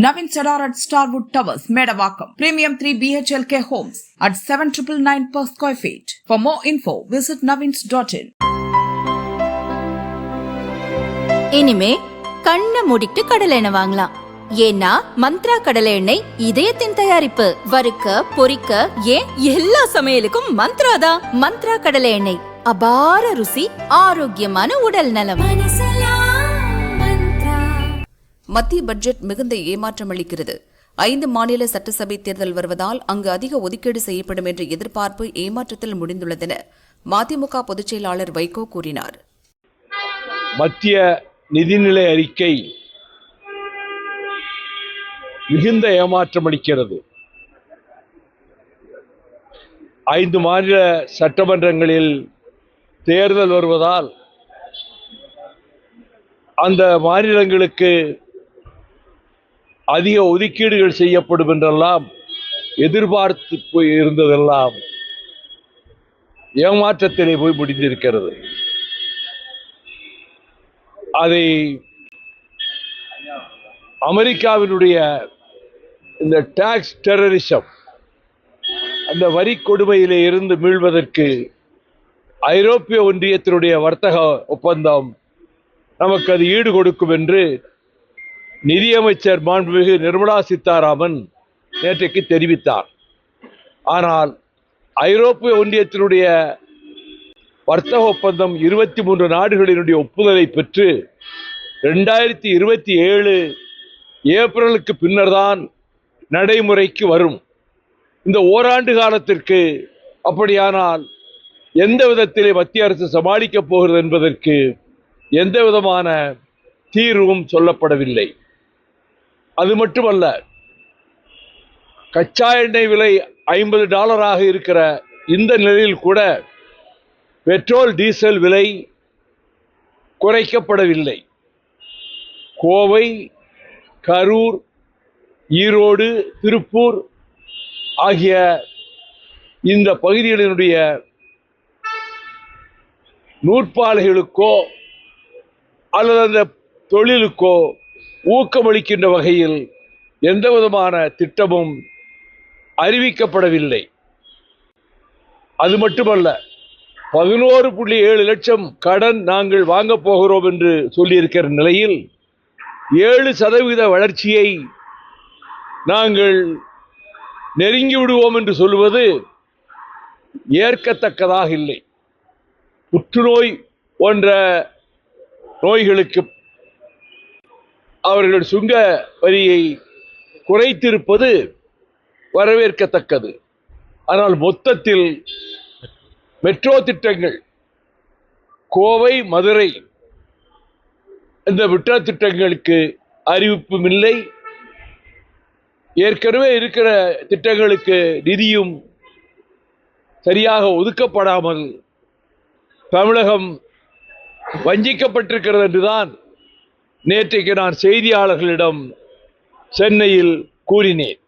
Navin Sadar at Starwood Towers, Medavakkam. Premium 3 BHLK homes at 7,999 per square feet. For more info, visit navins.in. இனிமே கண்ணை மூடிட்டு கடலை எண்ணெய் வாங்கலாம். ஏன்னா மந்த்ரா கடலை எண்ணெய் இதயத்தின் தயாரிப்பு. வறுக்க பொரிக்க ஏன் எல்லா சமையலுக்கும் மந்த்ரா தான். மந்த்ரா கடலை எண்ணெய் அபார ருசி, ஆரோக்கியமான உடல் நலம். மத்திய பட்ஜெட் மிகுந்த ஏமாற்றம் அளிக்கிறது. 5 மாநில சட்டசபை தேர்தல் வருவதால் அங்கு அதிக ஒதுக்கீடு செய்யப்படும் என்ற எதிர்பார்ப்பு ஏமாற்றத்தில் முடிந்துள்ளதென மதிமுக பொதுச் செயலாளர் வைகோ கூறினார். மத்திய நிதிநிலை அறிக்கை மிகுந்த ஏமாற்றம் அளிக்கிறது. 5 மாநில சட்டமன்றங்களில் தேர்தல் வருவதால் அந்த மாநிலங்களுக்கு அதிக ஒதுக்கீடுகள் செய்யப்படும் என்றெல்லாம் எதிர்பார்த்து இருந்ததெல்லாம் ஏமாற்றத்திலே போய் முடிந்திருக்கிறது. அதை அமெரிக்காவினுடைய இந்த டாக்ஸ் டெரரிசம், அந்த வரி கொடுமையிலே இருந்து மீள்வதற்கு ஐரோப்பிய ஒன்றியத்தினுடைய வர்த்தக ஒப்பந்தம் நமக்கு அது ஈடு கொடுக்கும் என்று நிதியமைச்சர் மாண்புமிகு நிர்மலா சீதாராமன் நேற்றைக்கு தெரிவித்தார். ஆனால் ஐரோப்பிய ஒன்றியத்தினுடைய வர்த்தக ஒப்பந்தம் 23 நாடுகளினுடைய ஒப்புதலை பெற்று 2027 ஏப்ரலுக்கு பின்னர் தான் நடைமுறைக்கு வரும். இந்த ஓராண்டு காலத்திற்கு அப்படியானால் எந்த விதத்திலே மத்திய அரசு சமாளிக்கப் போகிறது என்பதற்கு எந்த விதமான தீர்வும் சொல்லப்படவில்லை. அது மட்டுமல்ல, கச்சா எண்ணெய் விலை $50 இருக்கிற இந்த நிலையில் கூட பெட்ரோல் டீசல் விலை குறைக்கப்படவில்லை. கோவை, கரூர், ஈரோடு, திருப்பூர் ஆகிய இந்த பகுதிகளினுடைய நூற்பாலைகளுக்கோ அல்லது அந்த தொழிலுக்கோ ஊக்கமளிக்கின்ற வகையில் எந்த விதமான திட்டமும் அறிவிக்கப்படவில்லை. அது மட்டுமல்ல, 11.7 லட்சம் கடன் நாங்கள் வாங்கப் போகிறோம் என்று சொல்லியிருக்கிற நிலையில் 7% வளர்ச்சியை நாங்கள் நெருங்கி விடுவோம் என்று சொல்வது ஏற்கத்தக்கதாக இல்லை. புற்றுநோய் போன்ற நோய்களுக்கு அவர்கள் சுங்க வரியை குறைத்திருப்பது வரவேற்கத்தக்கது. ஆனால் மொத்தத்தில் மெட்ரோ திட்டங்கள், கோவை, மதுரை, இந்த மெட்ரோ திட்டங்களுக்கு அறிவிப்பும் இல்லை. ஏற்கனவே இருக்கிற திட்டங்களுக்கு நிதியும் சரியாக ஒதுக்கப்படாமல் தமிழகம் வஞ்சிக்கப்பட்டிருக்கிறது என்றுதான் நேற்றைக்கு நான் செய்தியாளர்களிடம் சென்னையில் கூறினேன்.